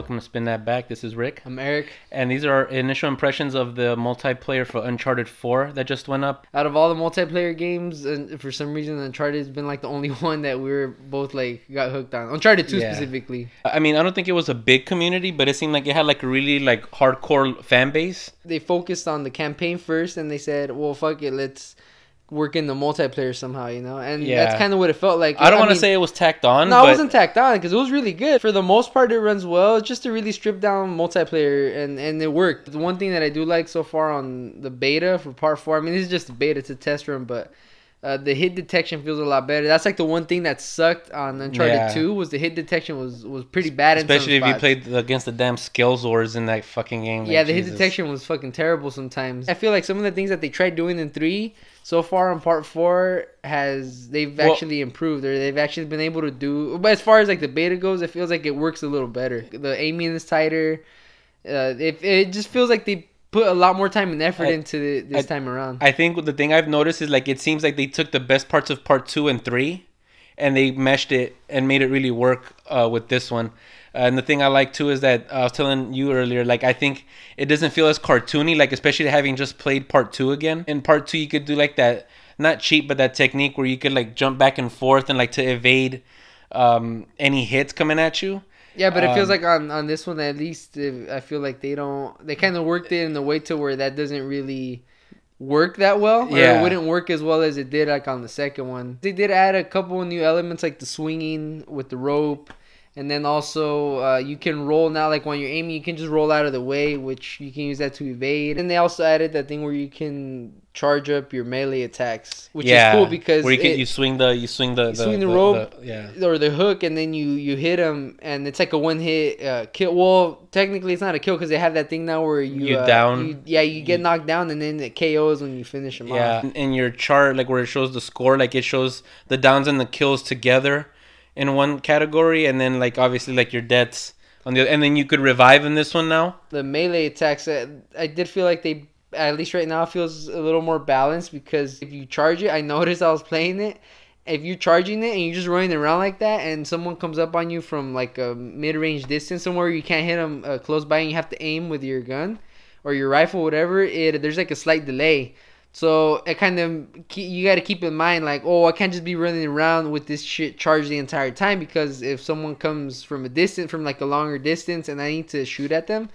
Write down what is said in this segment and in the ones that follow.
welcome to Spin That Back. This is Rick. I'm Eric. And these are our initial impressions of the multiplayer for Uncharted 4 that just went up. Out of all the multiplayer games, and for some reason Uncharted has been like the only one that we were both like got hooked on. Uncharted 2 specifically. I mean, I don't think it was a big community, but it seemed like it had like a really like hardcore fan base. They focused on the campaign first, and they said, well, fuck it, let's work in the multiplayer somehow, you know? And that's kind of what it felt like. I don't want to say it was tacked on. No, it wasn't tacked on because it was really good. For the most part, it runs well. It's just a really stripped down multiplayer, and it worked. The one thing that I do like so far on the beta for part 4, I mean, this is just a beta, it's a test run, but the hit detection feels a lot better. That's like the one thing that sucked on Uncharted 2 was the hit detection was pretty bad. Especially in some if you played against the damn skills wars in that fucking game. Yeah, the hit detection was fucking terrible sometimes. I feel like some of the things that they tried doing in 3 so far on part 4 they've actually improved, or they've actually been able to do. But as far as like the beta goes, it feels like it works a little better. The aiming is tighter. It just feels like they put a lot more time and effort into this time around. I think the thing I've noticed is like it seems like they took the best parts of part 2 and 3 and they meshed it and made it really work with this one. And the thing I like too is that I was telling you earlier, like I think it doesn't feel as cartoony, like especially having just played part 2 again. In part 2 you could do like that, not cheat, but that technique where you could like jump back and forth and like to evade any hits coming at you. Yeah, but it feels like on this one at least, I feel like they kind of worked it in a way to where that doesn't really work that well, or it wouldn't work as well as it did like on the second one. They did add a couple of new elements like the swinging with the rope. And then also, you can roll now, like when you're aiming, you can just roll out of the way, which you can use that to evade. And they also added that thing where you can charge up your melee attacks, which is cool because where you swing the rope or the hook, and then you hit them, and it's like a one hit kill. Well, technically it's not a kill because they have that thing now where you get knocked down, and then it KOs when you finish them off. Yeah, in your chart, like where it shows the score, like it shows the downs and the kills together in one category, and then like obviously like your deaths on the other, and then you could revive in this one now. The melee attacks, I did feel like they, at least right now, feels a little more balanced, because if you charge it, I noticed I was playing it, if you're charging it and you're just running around like that and someone comes up on you from like a mid-range distance somewhere you can't hit them close by and you have to aim with your gun or your rifle, whatever, there's like a slight delay. So it kind of, you got to keep in mind, like, oh, I can't just be running around with this shit charged the entire time, because if someone comes from like a longer distance and I need to shoot at them,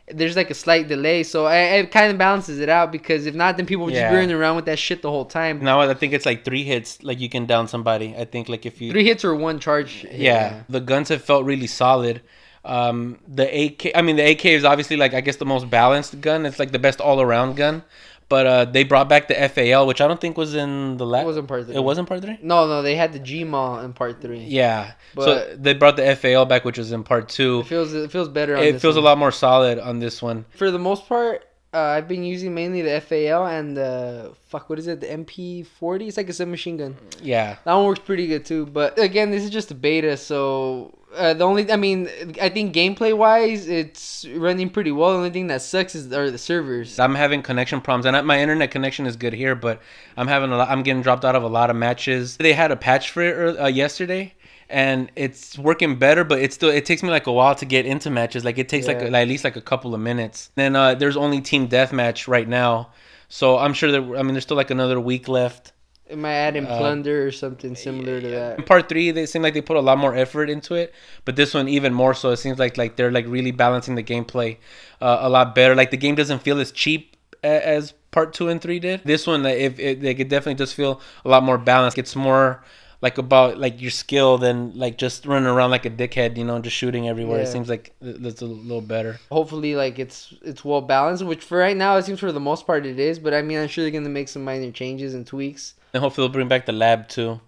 there's like a slight delay. So it kind of balances it out, because if not, then people will just be running around with that shit the whole time. Now I think it's like 3 hits, like you can down somebody. I think like if you 3 hits or 1 charge hit. Yeah, the guns have felt really solid. The AK, I mean the AK is obviously like I guess the most balanced gun. It's like the best all around gun. But they brought back the FAL, which I don't think was in the last. It wasn't part 3. It wasn't part 3? No, they had the Gmaul in part 3. Yeah, but so they brought the FAL back, which was in part 2. It feels better. It feels a lot more solid on this one. For the most part, I've been using mainly the FAL and the what is it? The MP40. It's like a submachine gun. Yeah, that one works pretty good too. But again, this is just a beta, so I think gameplay wise, it's running pretty well. The only thing that sucks are the servers. I'm having connection problems, and my internet connection is good here, but I'm getting dropped out of a lot of matches. They had a patch for it yesterday, and it's working better, but it takes me like a while to get into matches. Like it takes like at least like a couple of minutes. Then there's only team deathmatch right now, so I'm sure there's still like another week left. It might add in plunder or something similar to that. In part 3, they seem like they put a lot more effort into it, but this one even more so. It seems like they're like really balancing the gameplay a lot better. Like the game doesn't feel as cheap as part 2 and 3 did. This one, it definitely does feel a lot more balanced. It's more like about like your skill than like just running around like a dickhead, you know, just shooting everywhere. It seems like that's a little better. Hopefully, like it's well balanced, which for right now it seems for the most part it is. But I mean, I'm sure they're gonna make some minor changes and tweaks. And hopefully they'll bring back the lab too.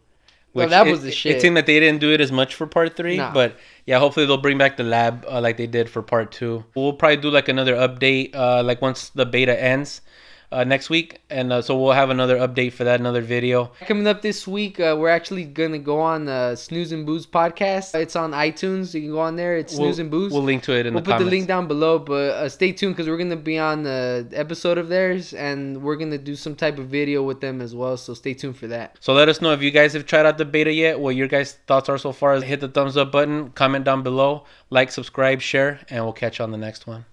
Well, that was the shit. It seemed that they didn't do it as much for part 3, but yeah, hopefully they'll bring back the lab like they did for part 2. We'll probably do like another update like once the beta ends. next week, and so we'll have another update for that, another video. Coming up this week, we're actually gonna go on Snooze and Booze podcast. It's on iTunes. You can go on there. It's Snooze and Booze. We'll link to it in the comments. We'll put the link down below, but stay tuned because we're gonna be on the episode of theirs, and we're gonna do some type of video with them as well. So stay tuned for that. So let us know if you guys have tried out the beta yet, what your guys' thoughts are so far. Hit the thumbs up button, comment down below, like, subscribe, share, and we'll catch you on the next one.